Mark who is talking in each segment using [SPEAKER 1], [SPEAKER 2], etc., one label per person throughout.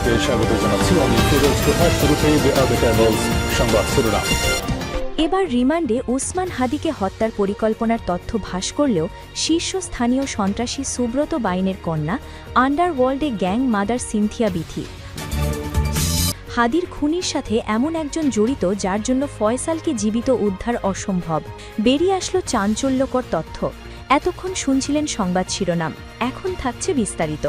[SPEAKER 1] আপনাদেরকে স্বাগত জানাচ্ছি। আমি ফিরোজ তোহা। শুরুতেই সংবাদ শিরোনাম।
[SPEAKER 2] এবার রিমান্ডে ওসমান হাদিকে হত্যার পরিকল্পনার তথ্য ফাঁস করলেও শীর্ষস্থানীয় সন্ত্রাসী সুব্রত বাইনের কন্যা আন্ডারওয়ার্ল্ডে গ্যাং মাদার সিনথিয়া বিথি। হাদির খুনির সাথে এমন একজন জড়িত যার জন্য ফয়সালকে জীবিত উদ্ধার অসম্ভব। বেরিয়ে আসলো চাঞ্চল্যকর তথ্য। এতক্ষণ শুনছিলেন সংবাদ শিরোনাম, এখন থাকছে বিস্তারিত।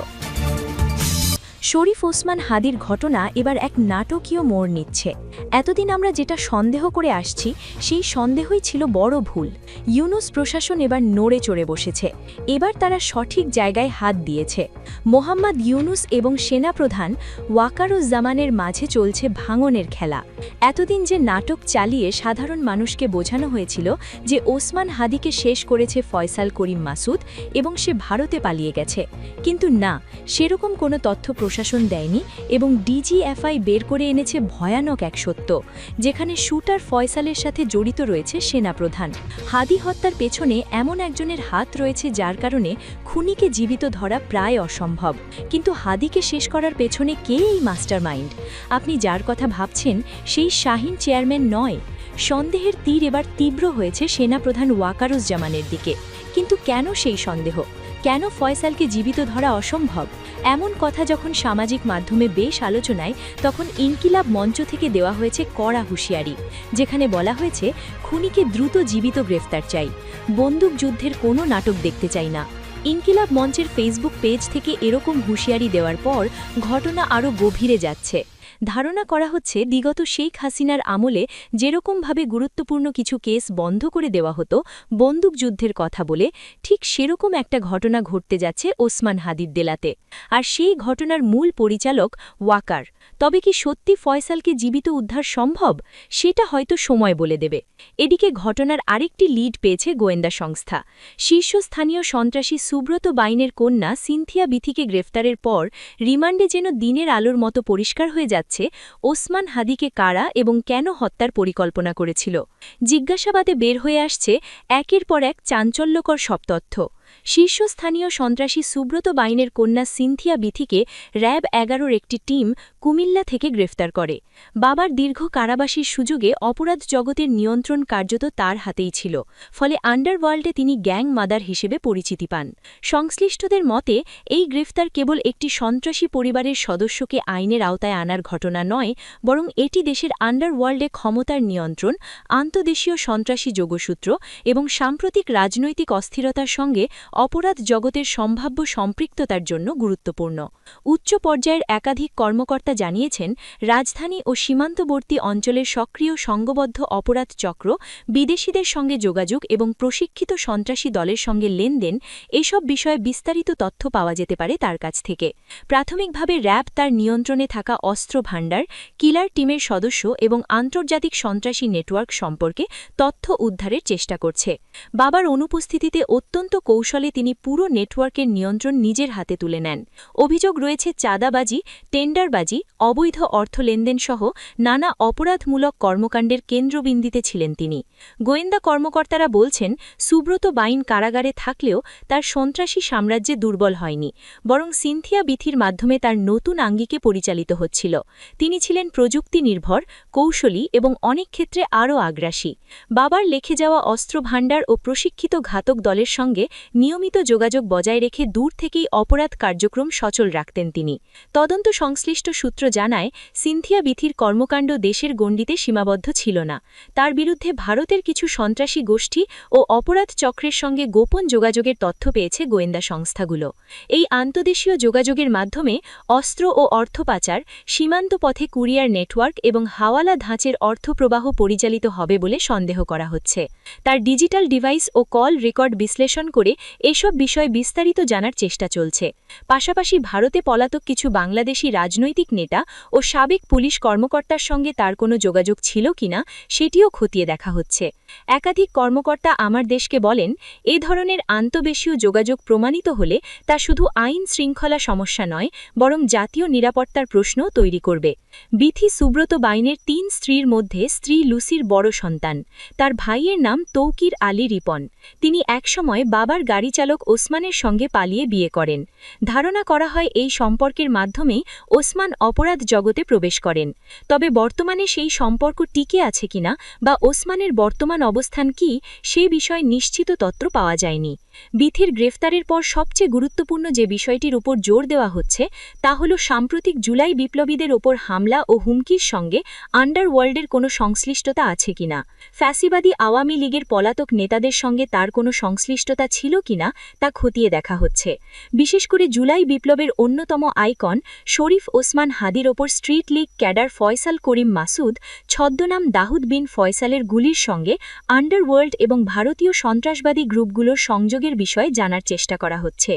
[SPEAKER 2] শরীফ ওসমান হাদির ঘটনা এবার এক নাটকীয় মোড় নিচ্ছে। এতদিন আমরা যেটা সন্দেহ করে আসছি সেই সন্দেহই ছিল বড় ভুল। ইউনুস প্রশাসন এবার নড়ে চড়ে বসেছে। এবার তারা সঠিক জায়গায় হাত দিয়েছে। মোহাম্মদ ইউনুস এবং সেনাপ্রধান ওয়াকারুজ্জামানের মাঝে চলছে ভাঙনের খেলা। এতদিন যে নাটক চালিয়ে সাধারণ মানুষকে বোঝানো হয়েছিল যে ওসমান হাদিকে শেষ করেছে ফয়সাল করিম মাসুদ এবং সে ভারতে পালিয়ে গেছে, কিন্তু না, সেরকম কোনো তথ্য প্রশাসন দেয়নি এবং ডিজিএফআই বের করে এনেছে ভয়ানক এক সত্য, যেখানে শুটার ফয়সালের সাথে জড়িত রয়েছে সেনাপ্রধান। হাদি হত্যার পেছনে এমন একজনের হাত রয়েছে যার কারণে খুনিকে জীবিত ধরা প্রায় অসম্ভব। কিন্তু হাদিকে শেষ করার পেছনে কে এই মাস্টারমাইন্ড? আপনি যার কথা ভাবছেন সেই শাহীন চেয়ারম্যান নয়। সন্দেহের তীর এবার তীব্র হয়েছে সেনাপ্রধান ওয়াকারুজ্জামানের দিকে। কিন্তু কেন সেই সন্দেহ? কেন ফয়সালকে জীবিত ধরা অসম্ভব? এমন কথা যখন সামাজিক মাধ্যমে বেশ আলোচনায়, তখন ইনকিলাব মঞ্চ থেকে দেওয়া হয়েছে কড়া হুঁশিয়ারি, যেখানে বলা হয়েছে খুনিকে দ্রুত জীবিত গ্রেফতার চাই, বন্দুক যুদ্ধের কোনো নাটক দেখতে চাই না। ইনকিলাব মঞ্চের ফেসবুক পেজ থেকে এরকম হুঁশিয়ারি দেওয়ার পর ঘটনা আরও গভীরে যাচ্ছে। ধারণা করা হচ্ছে বিগত শেখ হাসিনার আমলে যেরকমভাবে গুরুত্বপূর্ণ কিছু কেস বন্ধ করে দেওয়া হতো বন্দুক যুদ্ধের কথা বলে, ঠিক সেরকম একটা ঘটনা ঘটতে যাচ্ছে ওসমান হাদির দেলাতে। আর সেই ঘটনার মূল পরিচালক ওয়াকার। তবে কি সত্যি ফয়সালকে জীবিত উদ্ধার সম্ভব? সেটা হয়তো সময় বলে দেবে। এদিকে ঘটনার আরেকটি লিড পেয়েছে গোয়েন্দা সংস্থা। শীর্ষস্থানীয় সন্ত্রাসী সুব্রত বাইনের কন্যা সিনথিয়া বিথিকে গ্রেফতারের পর রিমান্ডে যেন দিনের আলোর মতো পরিষ্কার হয়ে যাচ্ছে ওসমান হাদিকে কারা এবং কেন হত্যার পরিকল্পনা করেছিল। জিজ্ঞাসাবাদে বের হয়ে আসছে একের পর এক চাঞ্চল্যকর সব তথ্য। শীর্ষস্থানীয় সন্ত্রাসী সুব্রত বাইনের কন্যা সিনথিয়া বিথিকে র‍্যাব ১১-র একটি টিম কুমিল্লা থেকে গ্রেফতার করে। বাবার দীর্ঘ কারাবাসীর সুযোগে অপরাধ জগতের নিয়ন্ত্রণ কার্যত তার হাতেই ছিল, ফলে আন্ডারওয়ার্ল্ডে তিনি গ্যাং মাদার হিসেবে পরিচিতি পান। সংশ্লিষ্টদের মতে এই গ্রেফতার কেবল একটি সন্ত্রাসী পরিবারের সদস্যকে আইনের আওতায় আনার ঘটনা নয়, বরং এটি দেশের আন্ডারওয়ার্ল্ডে ক্ষমতার নিয়ন্ত্রণ, আন্তদেশীয় সন্ত্রাসী যোগসূত্র এবং সাম্প্রতিক রাজনৈতিক অস্থিরতার সঙ্গে অপরাধ জগতের সম্ভাব্য সম্পৃক্ততার জন্য গুরুত্বপূর্ণ। উচ্চ পর্যায়ের একাধিক কর্মকর্তা জানিয়েছেন, রাজধানী ও সীমান্তবর্তী অঞ্চলের সক্রিয় সংঘবদ্ধ অপরাধ চক্র, বিদেশিদের সঙ্গে যোগাযোগ এবং প্রশিক্ষিত সন্ত্রাসী দলের সঙ্গে লেনদেন, এসব বিষয়ে বিস্তারিত তথ্য পাওয়া যেতে পারে তার কাছ থেকে। প্রাথমিকভাবে র‍্যাব তার নিয়ন্ত্রণে থাকা অস্ত্র ভাণ্ডার, কিলার টিমের সদস্য এবং আন্তর্জাতিক সন্ত্রাসী নেটওয়ার্ক সম্পর্কে তথ্য উদ্ধারের চেষ্টা করছে। বাবার অনুপস্থিতিতে অত্যন্ত কৌশলে তিনি পুরো নেটওয়ার্কের নিয়ন্ত্রণ নিজের হাতে তুলে নেন। অভিযোগ রয়েছে চাঁদাবাজি, টেন্ডারবাজি, অবৈধ অর্থ লেনদেন সহ নানা অপরাধমূলক কর্মকাণ্ডের কেন্দ্রবিন্দুতে ছিলেন তিনি। গোয়েন্দা কর্মকর্তারা বলছেন, সুব্রত বাইন কারাগারে থাকলেও তার সন্ত্রাসী সাম্রাজ্যে দুর্বল হয়নি, বরং সিনথিয়া বিথির মাধ্যমে তার নতুন আঙ্গিকে পরিচালিত হচ্ছিল। তিনি ছিলেন প্রযুক্তি নির্ভর, কৌশলী এবং অনেক ক্ষেত্রে আরও আগ্রাসী। বাবার লেখে যাওয়া অস্ত্র ভাণ্ডার ও প্রশিক্ষিত ঘাতক দলের সঙ্গে নিয়মিত যোগাযোগ বজায় রেখে দূর থেকেই অপরাধ কার্যক্রম সচল রাখতেন তিনি। তদন্ত সংশ্লিষ্ট সূত্র জানায়, সিনথিয়া বিথির কর্মকাণ্ড দেশের গণ্ডিতে সীমাবদ্ধ ছিল না। তার বিরুদ্ধে ভারতের কিছু সন্ত্রাসী গোষ্ঠী ও অপরাধ চক্রের সঙ্গে গোপন যোগাযোগের তথ্য পেয়েছে গোয়েন্দা সংস্থাগুলো। এই আন্তদেশীয় যোগাযোগের মাধ্যমে অস্ত্র ও অর্থ পাচার, সীমান্ত পথে কুরিয়ার নেটওয়ার্ক এবং হাওয়ালা ধাঁচের অর্থপ্রবাহ পরিচালিত হবে বলে সন্দেহ করা হচ্ছে। তার ডিজিটাল ডিভাইস ও কল রেকর্ড বিশ্লেষণ করে এসব বিষয়ে বিস্তারিত জানার চেষ্টা চলছে। পাশাপাশি ভারতে পলাতক কিছু বাংলাদেশি রাজনৈতিক নেতা ও সাবেক পুলিশ কর্মকর্তার সঙ্গে তার কোনো যোগাযোগ ছিল কিনা সেটিও খতিয়ে দেখা হচ্ছে। একাধিক কর্মকর্তা আমার দেশকে বলেন, এ ধরনের আন্তঃদেশীয় যোগাযোগ প্রমাণিত হলে তা শুধু আইন শৃঙ্খলা সমস্যা নয়, বরং জাতীয় নিরাপত্তার প্রশ্নও তৈরি করবে। বিথি সুব্রত বাইনের ৩ স্ত্রীর মধ্যে স্ত্রী লুসির বড় সন্তান। তার ভাইয়ের নাম তৌকির আলী রিপন। তিনি একসময় বাবার গাড়িচালক ওসমানের সঙ্গে পালিয়ে বিয়ে করেন। ধারণা করা হয় এই সম্পর্কের মাধ্যমেই ওসমান অপরাধ জগতে প্রবেশ করেন। তবে বর্তমানে সেই সম্পর্ক টিকে আছে কিনা বা ওসমানের বর্তমান অবস্থান কি সে বিষয়ে নিশ্চিত তথ্য পাওয়া যায়নি। বিথির গ্রেফতারের পর সবচেয়ে গুরুত্বপূর্ণ যে বিষয়টির উপর জোর দেওয়া হচ্ছে তা হল সাম্প্রতিক জুলাই বিপ্লবীদের ওপর হামলা ও হুমকির সঙ্গে আন্ডারওয়ার্ল্ডের কোনো সংশ্লিষ্টতা আছে কিনা। ফ্যাসিবাদী আওয়ামী লীগের পলাতক নেতাদের সঙ্গে তার কোনো সংশ্লিষ্টতা ছিল কিনা তা খতিয়ে দেখা হচ্ছে। বিশেষ করে জুলাই বিপ্লবের অন্যতম আইকন শরীফ ওসমান হাদির ওপর স্ট্রিট লীগ ক্যাডার ফয়সাল করিম মাসুদ ছদ্মনাম দাউদ বিন ফয়সালের গুলির সঙ্গে আন্ডারওয়ার্ল্ড এবং ভারতীয় সন্ত্রাসবাদী গ্রুপগুলোর সংযোগের বিষয়ে জানার চেষ্টা করা হচ্ছে।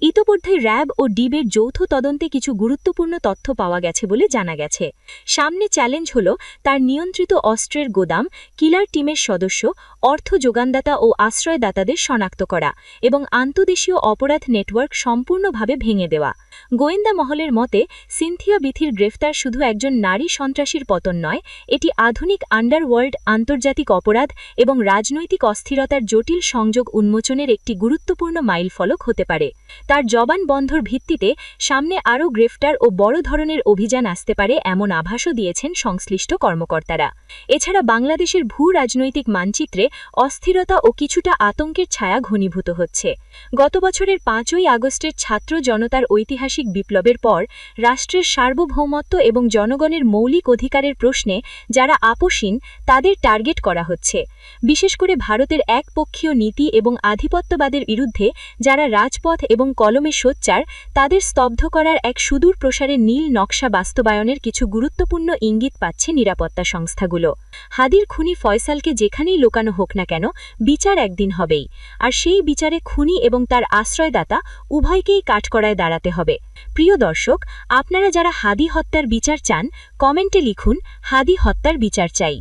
[SPEAKER 2] ইতোমধ্যে র্যাব ও ডিবের যৌথ তদন্তে কিছু গুরুত্বপূর্ণ তথ্য পাওয়া গেছে বলে জানা গেছে। সামনে চ্যালেঞ্জ হল তার নিয়ন্ত্রিত অস্ত্রের গোদাম, কিলার টিমের সদস্য, অর্থ যোগানদাতা ও আশ্রয়দাতাদের শনাক্ত করা এবং আন্তদেশীয় অপরাধ নেটওয়ার্ক সম্পূর্ণভাবে ভেঙে দেওয়া। গোয়েন্দা মহলের মতে সিনথিয়া বিথির গ্রেফতার শুধু একজন নারী সন্ত্রাসীর পতন নয়, এটি আধুনিক আন্ডারওয়ার্ল্ড, আন্তর্জাতিক অপরাধ এবং রাজনৈতিক অস্থিরতার জটিল সংযোগ উন্মোচনের একটি গুরুত্বপূর্ণ মাইলফলক হতে পারে। তার জবানবন্ধর ভিত্তিতে সামনে আরও গ্রেফতার ও বড় ধরনের অভিযান আসতে পারে এমন আভাসও দিয়েছেন সংশ্লিষ্ট কর্মকর্তারা। এছাড়া বাংলাদেশের ভূ-রাজনৈতিক মানচিত্রে অস্থিরতা ও কিছুটা আতঙ্কের ছায়া ঘনীভূত হচ্ছে। গত বছরের ৫ই আগস্টের ছাত্র জনতার ঐতিহাসিক বিপ্লবের পর রাষ্ট্রের সার্বভৌমত্ব এবং জনগণের মৌলিক অধিকারের প্রশ্নে যারা আপোষহীন তাদের টার্গেট করা হচ্ছে। বিশেষ করে ভারতের একপক্ষীয় নীতি এবং আধিপত্যবাদের বিরুদ্ধে যারা রাজপথ এবং কলমে সোচ্চার তাদের স্তব্ধ করার এক সুদূর প্রসারের নীল নকশা বাস্তবায়নের কিছু গুরুত্বপূর্ণ ইঙ্গিত পাচ্ছে নিরাপত্তা সংস্থাগুলো। হাদির খুনি ফয়সালকে যেখানেই লোকানো হোক না কেন বিচার একদিন হবেই, আর সেই বিচারে খুনি এবং তার আশ্রয়দাতা উভয়কেই কাঠগড়ায় দাঁড়াতে হবে। প্রিয় দর্শক, আপনারা যারা হাদি হত্যার বিচার চান কমেন্টে লিখুন হাদি হত্যার বিচার চাই।